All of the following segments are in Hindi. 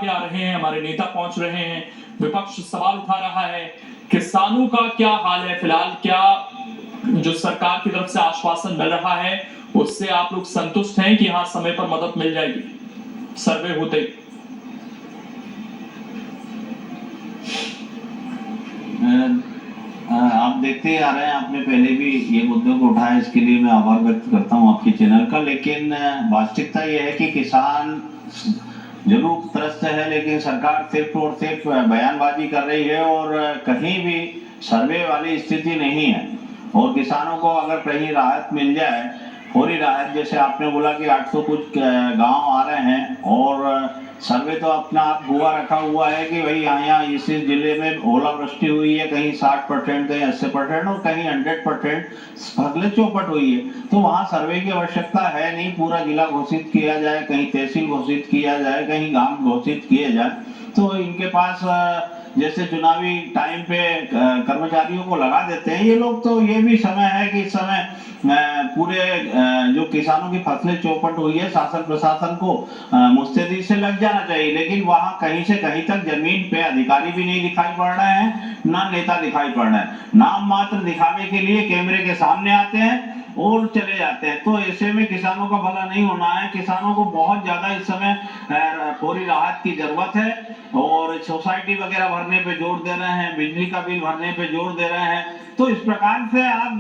आ रहे हैं, हमारे नेता पहुंच रहे हैं, विपक्ष सवाल उठा रहा है। किसानों का क्या हाल है फिलहाल? क्या जो सरकार की तरफ से आश्वासन मिल रहा है उससे आप लोग संतुष्ट हैं कि हाँ समय पर मदद मिल जाएगी सर्वे होते ही? आप देखते ही आ रहे हैं, आपने पहले भी ये मुद्दों को उठाया, इसके लिए मैं आभार व्यक्त करता हूं आपके चैनल का। लेकिन वास्तविकता ये है कि किसान जरूर त्रस्त है, लेकिन सरकार सिर्फ और सिर्फ बयानबाजी कर रही है और कहीं भी सर्वे वाली स्थिति नहीं है। और किसानों को अगर कहीं राहत मिल जाए, फौरी राहत, जैसे आपने बोला कि 800 कुछ गांव आ रहे हैं और सर्वे तो अपना आप हुआ रखा हुआ है कि भाई यहाँ इस जिले में ओलावृष्टि हुई है, कहीं 60%, कहीं 80% और कहीं 100% फसलें चौपट हुई है। तो वहाँ सर्वे की आवश्यकता है नहीं, पूरा जिला घोषित किया जाए, कहीं तहसील घोषित किया जाए, कहीं गांव घोषित किए जाए। तो इनके पास जैसे चुनावी टाइम पे कर्मचारियों को लगा देते हैं ये लोग, तो ये भी समय है कि इस समय पूरे जो किसानों की फसलें चौपट हुई है, शासन प्रशासन को मुस्तैदी से लग जाना चाहिए। लेकिन वहां कहीं से कहीं तक जमीन पे अधिकारी भी नहीं दिखाई पड़ रहे हैं, ना नेता दिखाई पड़ रहे हैं। नाम मात्र दिखाने के लिए कैमरे के सामने आते हैं और चले जाते हैं। तो ऐसे में किसानों का भला नहीं होना है। किसानों को बहुत ज्यादा इस समय फौरी राहत की जरूरत है और सोसाइटी वगैरह भरने पे जोर दे रहे हैं, बिजली का बिल भरने पे जोर दे रहे हैं। तो इस प्रकार से आप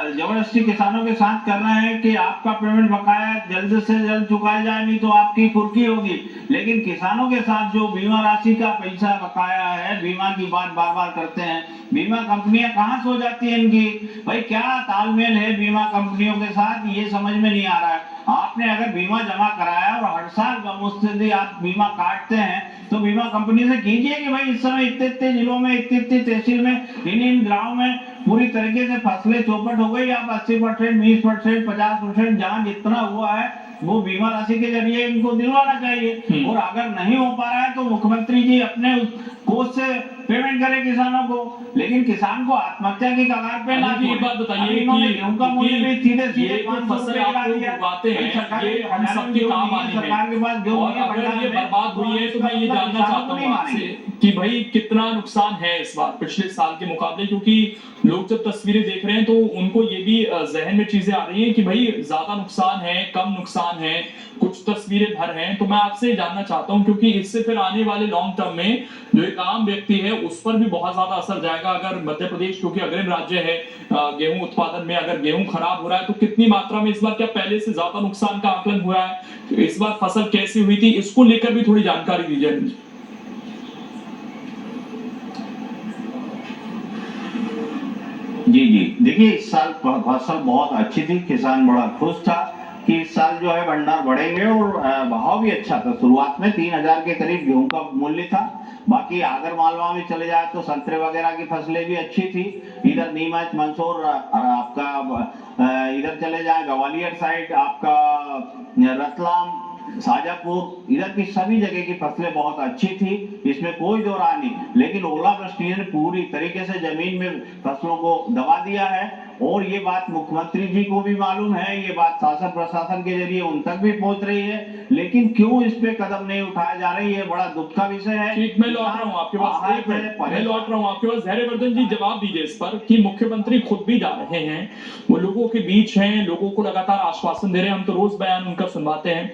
जबरदस्ती किसानों के साथ कर रहे हैं कि आपका पेमेंट बकाया जल्द से जल्द चुकाया जाए, नहीं तो आपकी कुर्की होगी। लेकिन किसानों के साथ जो बीमा राशि का पैसा बकाया है, बीमा की बात बार बार करते हैं, बीमा कंपनियां कहाँ सो जाती है इनकी? भाई क्या तालमेल है बीमा कंपनियों के साथ, ये समझ में नहीं आ रहा है। आपने अगर बीमा जमा कराया और हर साल मुस्तैदी आप बीमा काटते हैं, तो बीमा कंपनी से कीजिए कि भाई इस समय इतने इतने जिलों में, इतनी इतनी तहसील में, इन गाँव में पूरी तरीके से फसलें चौपट हो गई। आप 80%, 20%, 50% जहां जितना हुआ है वो बीमा राशि के जरिए इनको दिलवाना चाहिए। और अगर नहीं हो पा रहा है तो मुख्यमंत्री जी अपने उस कोष से पेमेंट करें किसानों को, लेकिन किसान को आत्महत्या की कगार पे ना छोड़ें। एक बात बताइए इन्होंने गेहूं का मूल्य भी सीधे सीधे 500 फसल रुपए आप गिरा लोग दिया। उगाते हैं, ये हम सबके काम आनी है। सरकार के पास गेहूं और अगर ये बर्बाद हुई है तो मैं ये जानना चाहता हूँ आपसे कि भाई कितना नुकसान है इस बार पिछले साल के मुकाबले? क्योंकि लोग जब तस्वीरें देख रहे हैं तो उनको ये भी जहन में चीजें आ रही हैं कि भाई ज्यादा नुकसान है, कम नुकसान है, कुछ तस्वीरें भर हैं। तो मैं आपसे जानना चाहता हूं क्योंकि इससे फिर आने वाले लॉन्ग टर्म में जो एक आम व्यक्ति है उस पर भी बहुत ज्यादा असर जाएगा। अगर मध्य प्रदेश क्योंकि अग्रिम राज्य है गेहूं उत्पादन में, अगर गेहूं खराब हो रहा है तो कितनी मात्रा में इस बार, क्या पहले से ज्यादा नुकसान का आकलन हुआ है? तो इस बार फसल कैसी हुई थी, इसको लेकर भी थोड़ी जानकारी दीजिए। जी जी, देखिए इस साल फसल बहुत अच्छी थी, किसान बड़ा खुश था कि इस साल जो है भंडार बढ़ेंगे और भाव भी अच्छा था। शुरुआत में 3000 के करीब गेहूं का मूल्य था। बाकी आगर मालवा में चले जाए तो संतरे वगैरह की फसलें भी अच्छी थी। इधर नीमच, मंदसौर, आपका इधर चले जाए ग्वालियर साइड, आपका रतलाम, शाजापुर, इधर की सभी जगह की फसलें बहुत अच्छी थी, इसमें कोई दो राय नहीं। लेकिन ओलावृष्टि ने पूरी तरीके से जमीन में फसलों को दबा दिया है और ये बात मुख्यमंत्री जी को भी मालूम है, ये बात शासन प्रशासन के जरिए उन तक भी पहुंच रही है। लेकिन क्यों इस पे कदम नहीं उठाया जा रही है, बड़ा दुख का विषय है। ठीक, मैं लौट रहा हूँ आपके पास, मैं लौट रहा हूँ आपके पास। धैर्यवर्धन जी जवाब दीजिए इस पर कि मुख्यमंत्री खुद भी जा रहे हैं, वो लोगों के बीच हैं, लोगों को लगातार आश्वासन दे रहे हैं, हम तो रोज बयान उनका सुनवाते हैं।